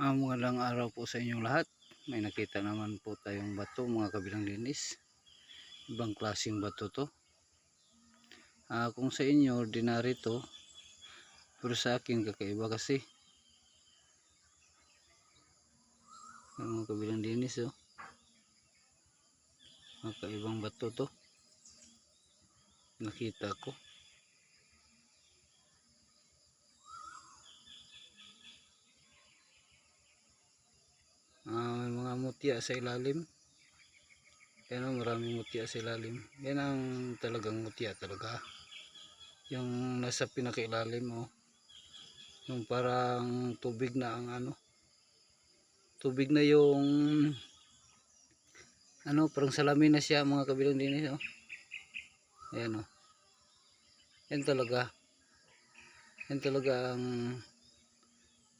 Magandang araw po sa inyong lahat. May nakita naman po tayong bato, mga kabilang linis. Ibang klaseng bato to. Kung sa inyo ordinary to, pero sa akin kakaiba kasi. Mga kabilang linis oh. Kakaibang bato to. Nakita ko. May mga mutya sa ilalim. Yan o, maraming mutya sa ilalim. Yan ang talagang mutya talaga. Yung nasa pinakailalim o. Yung parang tubig na ang ano. Tubig na yung ano, parang salamin na siya, mga kabilang dinis o. Ayan o. Yan talaga. Yan talaga ang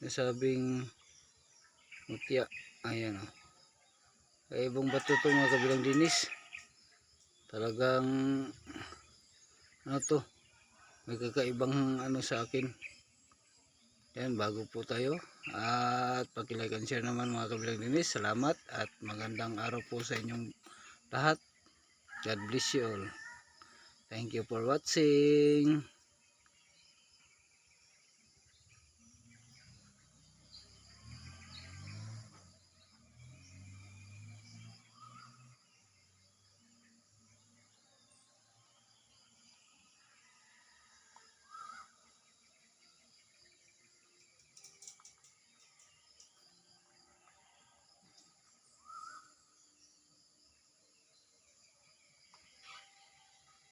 nasabing mutya. Ayan o. Ibang bato to, mga kabilang dinis. Talagang ano to, may kakaibang ano sa akin. Yan, bago po tayo at paki-like and share naman, mga kabilang dinis. Salamat at magandang araw po sa inyong lahat. God bless you all. Thank you for watching.